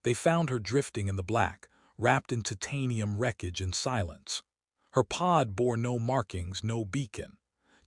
They found her drifting in the black, wrapped in titanium wreckage and silence. Her pod bore no markings, no beacon.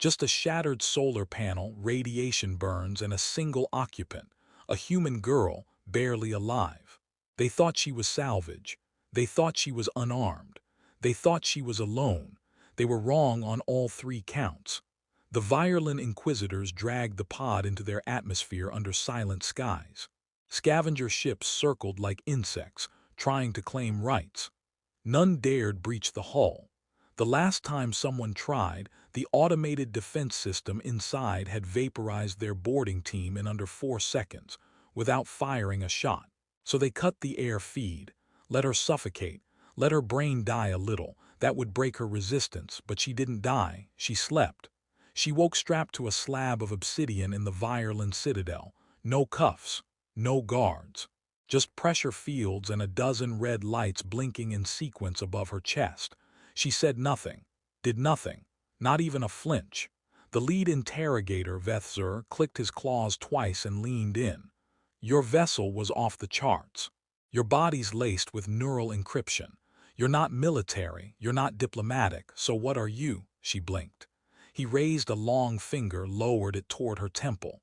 Just a shattered solar panel, radiation burns, and a single occupant, a human girl, barely alive. They thought she was salvage. They thought she was unarmed. They thought she was alone. They were wrong on all three counts. The Virulent Inquisitors dragged the pod into their atmosphere under silent skies. Scavenger ships circled like insects, trying to claim rights. None dared breach the hull. The last time someone tried, the automated defense system inside had vaporized their boarding team in under 4 seconds, without firing a shot. So they cut the air feed, let her suffocate, let her brain die a little. That would break her resistance, but she didn't die, she slept. She woke strapped to a slab of obsidian in the Virulent Citadel. No cuffs, no guards. Just pressure fields and a dozen red lights blinking in sequence above her chest. She said nothing, did nothing, not even a flinch. The lead interrogator, Vethzer, clicked his claws twice and leaned in. Your vessel was off the charts. Your body's laced with neural encryption. You're not military, you're not diplomatic, so what are you? She blinked. He raised a long finger, lowered it toward her temple.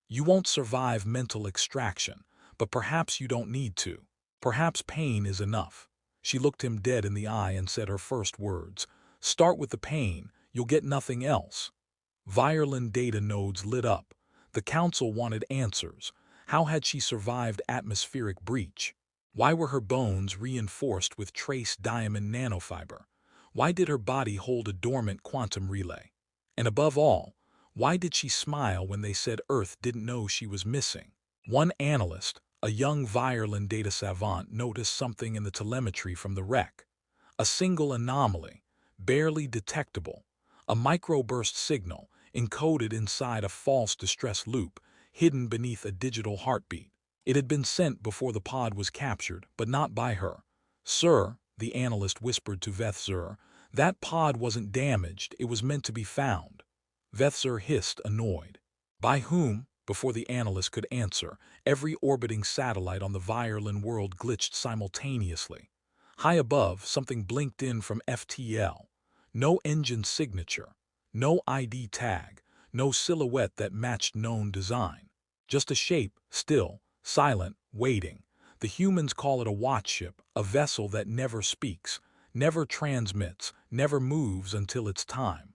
You won't survive mental extraction, but perhaps you don't need to. Perhaps pain is enough. She looked him dead in the eye and said her first words. Start with the pain, you'll get nothing else. Virulent data nodes lit up. The council wanted answers. How had she survived atmospheric breach? Why were her bones reinforced with trace diamond nanofiber? Why did her body hold a dormant quantum relay? And above all, why did she smile when they said Earth didn't know she was missing? One analyst, a young Virulent data savant, noticed something in the telemetry from the wreck. A single anomaly, barely detectable, a microburst signal encoded inside a false distress loop, hidden beneath a digital heartbeat. It had been sent before the pod was captured, but not by her. Sir, the analyst whispered to Vethzer, that pod wasn't damaged, it was meant to be found. Vethzer hissed, annoyed. By whom? Before the analyst could answer, every orbiting satellite on the Virulent world glitched simultaneously. High above, something blinked in from FTL. No engine signature, no ID tag, no silhouette that matched known design. Just a shape, still, silent, waiting. The humans call it a watchship, a vessel that never speaks, never transmits, never moves until it's time.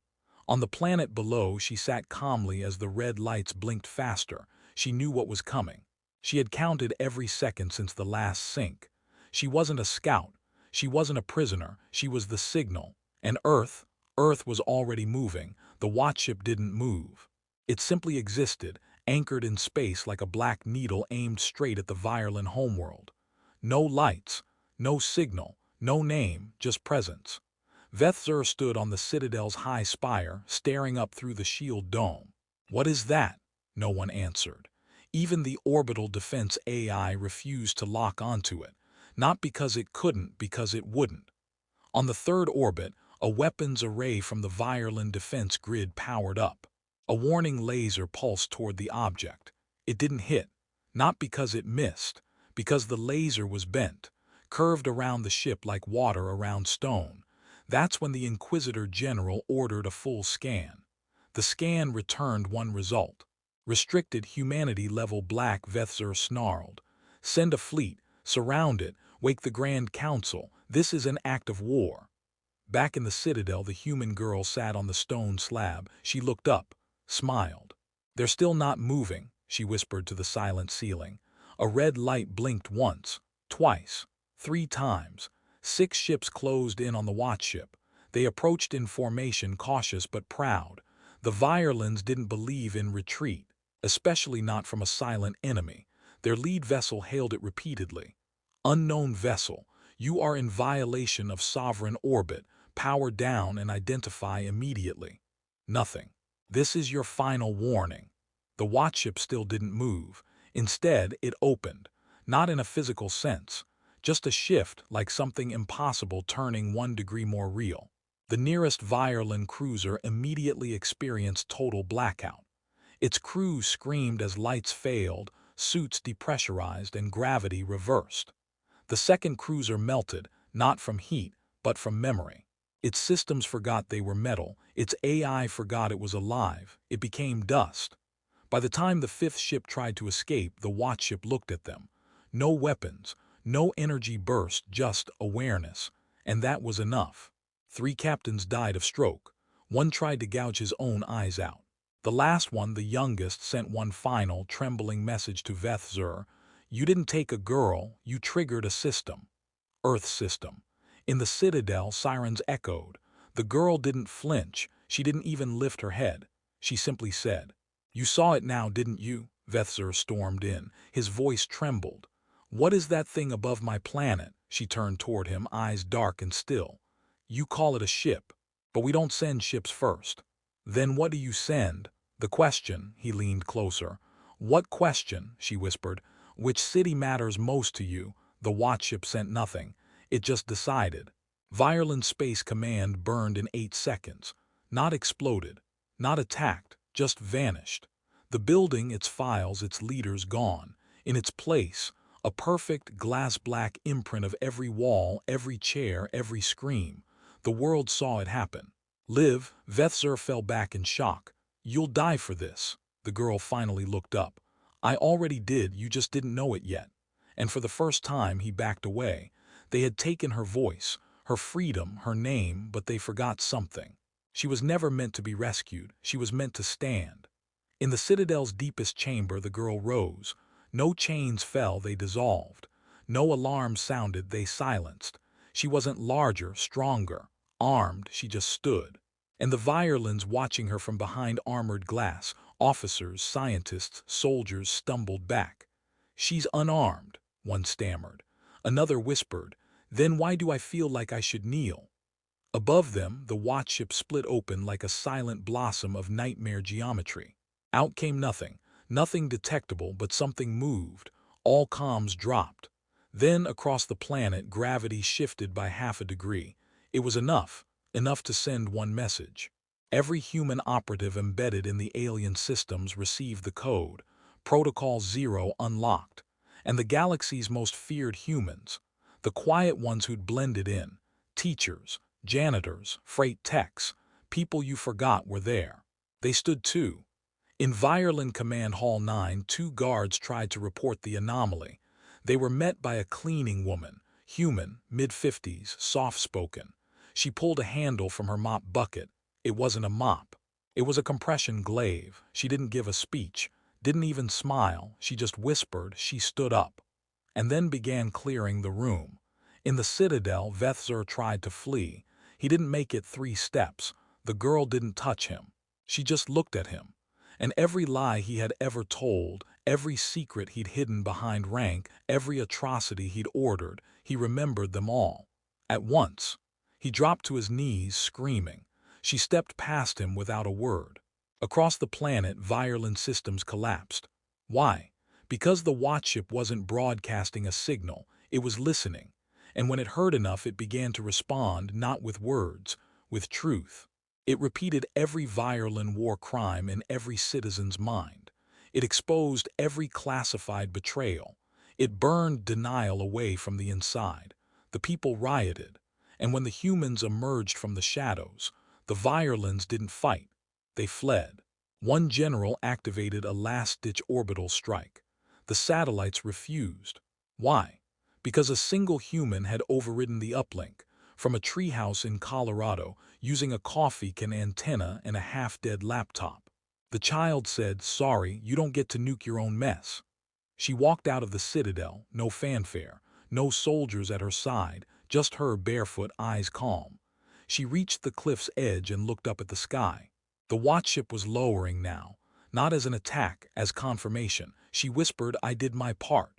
On the planet below, she sat calmly as the red lights blinked faster. She knew what was coming. She had counted every second since the last sync. She wasn't a scout. She wasn't a prisoner. She was the signal. And Earth was already moving. The watchship didn't move. It simply existed, anchored in space like a black needle aimed straight at the Virulent homeworld. No lights, no signal, no name, just presence. Vethzer stood on the Citadel's high spire, staring up through the shield dome. What is that? No one answered. Even the orbital defense AI refused to lock onto it, not because it couldn't, because it wouldn't. On the third orbit, a weapons array from the Virulent defense grid powered up. A warning laser pulsed toward the object. It didn't hit, not because it missed, because the laser was bent, curved around the ship like water around stone. That's when the Inquisitor General ordered a full scan. The scan returned one result. Restricted humanity level black. Vethzer snarled. Send a fleet, surround it, wake the Grand Council. This is an act of war. Back in the Citadel, the human girl sat on the stone slab. She looked up, smiled. They're still not moving, she whispered to the silent ceiling. A red light blinked once, twice, 3 times. 6 ships closed in on the watchship. They approached in formation, cautious but proud. The Virulents didn't believe in retreat, especially not from a silent enemy. Their lead vessel hailed it repeatedly. Unknown vessel, you are in violation of sovereign orbit. Power down and identify immediately. Nothing. This is your final warning. The watchship still didn't move. Instead, it opened. Not in a physical sense. Just a shift, like something impossible turning 1 degree more real. The nearest Virulent cruiser immediately experienced total blackout. Its crew screamed as lights failed, suits depressurized, and gravity reversed. The second cruiser melted, not from heat, but from memory. Its systems forgot they were metal, its AI forgot it was alive, it became dust. By the time the fifth ship tried to escape, the watchship looked at them. No weapons, no energy burst, just awareness. And that was enough. 3 captains died of stroke. One tried to gouge his own eyes out. The last one, the youngest, sent one final, trembling message to Vethzer. You didn't take a girl, you triggered a system. Earth system. In the Citadel, sirens echoed. The girl didn't flinch, she didn't even lift her head. She simply said, "You saw it now, didn't you?" Vethzer stormed in. His voice trembled. "What is that thing above my planet?" She turned toward him, eyes dark and still. "You call it a ship, but we don't send ships first." "Then what do you send?" "The question." He leaned closer. "What question?" she whispered. "Which city matters most to you?" The watchship sent nothing. It just decided. Vireland Space Command burned in 8 seconds. Not exploded. Not attacked. Just vanished. The building, its files, its leaders gone. In its place, a perfect glass-black imprint of every wall, every chair, every scream. The world saw it happen. "Live," Vethzer fell back in shock. "You'll die for this." The girl finally looked up. "I already did, you just didn't know it yet." And for the first time he backed away. They had taken her voice, her freedom, her name, but they forgot something. She was never meant to be rescued, she was meant to stand. In the Citadel's deepest chamber the girl rose. No chains fell, they dissolved. No alarms sounded, they silenced. She wasn't larger, stronger, armed, she just stood. And the Virelands watching her from behind armored glass, officers, scientists, soldiers stumbled back. "She's unarmed," one stammered. Another whispered, "Then why do I feel like I should kneel?" Above them, the watchship split open like a silent blossom of nightmare geometry. Out came nothing, nothing detectable, but something moved. All comms dropped. Then, across the planet, gravity shifted by half a degree. It was enough to send one message. Every human operative embedded in the alien systems received the code. Protocol 0 unlocked. And the galaxy's most feared humans, the quiet ones who'd blended in, teachers, janitors, freight techs, people you forgot were there. They stood too. In Vireland Command Hall 9, 2 guards tried to report the anomaly. They were met by a cleaning woman, human, mid-50s, soft-spoken. She pulled a handle from her mop bucket. It wasn't a mop. It was a compression glaive. She didn't give a speech, didn't even smile. She just whispered. She stood up, and then began clearing the room. In the Citadel, Vethzer tried to flee. He didn't make it 3 steps. The girl didn't touch him. She just looked at him. And every lie he had ever told, every secret he'd hidden behind rank, every atrocity he'd ordered, he remembered them all. At once, he dropped to his knees, screaming. She stepped past him without a word. Across the planet, Vireland systems collapsed. Why? Because the watchship wasn't broadcasting a signal, it was listening. And when it heard enough, it began to respond, not with words, with truth. It repeated every Vireland war crime in every citizen's mind. It exposed every classified betrayal. It burned denial away from the inside. The people rioted. And when the humans emerged from the shadows, the Virelands didn't fight. They fled. One general activated a last-ditch orbital strike. The satellites refused. Why? Because a single human had overridden the uplink. From a treehouse in Colorado, using a coffee can antenna and a half-dead laptop. The child said, "Sorry, you don't get to nuke your own mess." She walked out of the Citadel, no fanfare, no soldiers at her side, just her barefoot, eyes calm. She reached the cliff's edge and looked up at the sky. The watchship was lowering now, not as an attack, as confirmation. She whispered, "I did my part."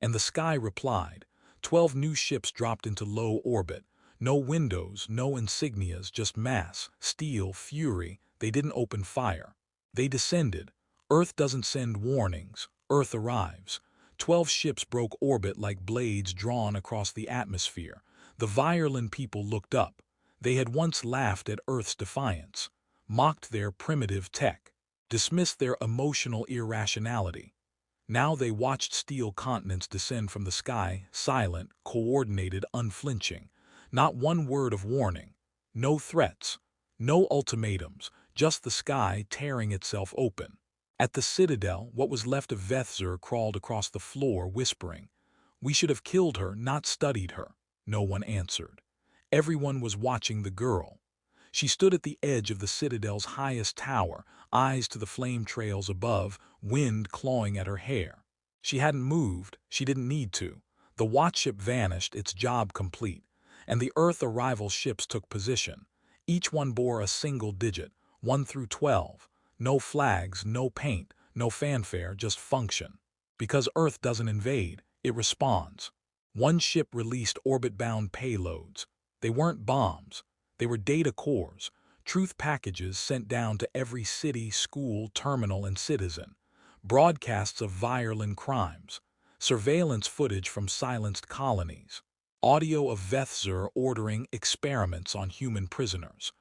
And the sky replied. 12 new ships dropped into low orbit. No windows, no insignias, just mass, steel, fury. They didn't open fire. They descended. Earth doesn't send warnings. Earth arrives. 12 ships broke orbit like blades drawn across the atmosphere. The Vireland people looked up. They had once laughed at Earth's defiance, mocked their primitive tech, dismissed their emotional irrationality. Now they watched steel continents descend from the sky, silent, coordinated, unflinching. Not one word of warning. No threats. No ultimatums. Just the sky tearing itself open. At the citadel, what was left of Vethzer crawled across the floor, whispering, "We should have killed her, not studied her." No one answered. Everyone was watching the girl. She stood at the edge of the citadel's highest tower, eyes to the flame trails above, wind clawing at her hair. She hadn't moved, she didn't need to. The watchship vanished, its job complete, and the Earth arrival ships took position. Each one bore a single digit, 1 through 12. No flags, no paint, no fanfare, just function. Because Earth doesn't invade, it responds. One ship released orbit-bound payloads. They weren't bombs. They were data cores, truth packages sent down to every city, school, terminal, and citizen. Broadcasts of violent crimes. Surveillance footage from silenced colonies. Audio of Vethzer ordering experiments on human prisoners.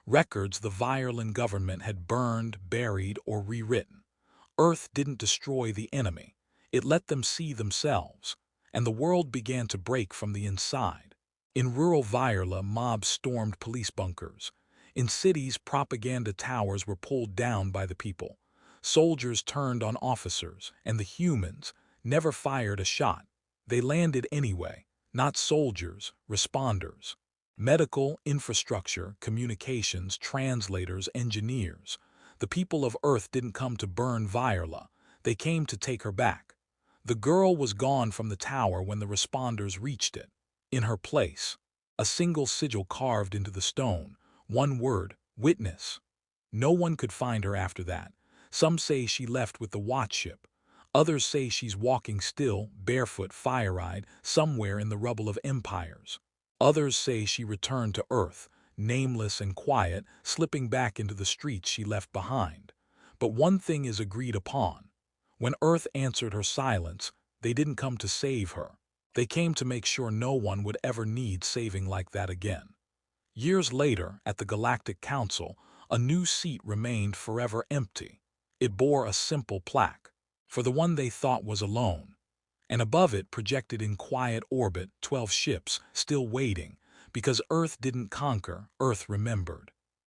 Records the violent government had burned, buried, or rewritten. Earth didn't destroy the enemy. It let them see themselves. And the world began to break from the inside. In rural Viola, mobs stormed police bunkers. In cities, propaganda towers were pulled down by the people. Soldiers turned on officers, and the humans never fired a shot. They landed anyway, not soldiers, responders. Medical, infrastructure, communications, translators, engineers. The people of Earth didn't come to burn Viola. They came to take her back. The girl was gone from the tower when the responders reached it. In her place, a single sigil carved into the stone, one word, witness. No one could find her after that. Some say she left with the watchship. Others say she's walking still, barefoot, fire-eyed, somewhere in the rubble of empires. Others say she returned to Earth, nameless and quiet, slipping back into the streets she left behind. But one thing is agreed upon. When Earth answered her silence, they didn't come to save her. They came to make sure no one would ever need saving like that again. Years later, at the Galactic Council, a new seat remained forever empty. It bore a simple plaque, for the one they thought was alone. And above it, projected in quiet orbit, 12 ships, still waiting, because Earth didn't conquer, Earth remembered.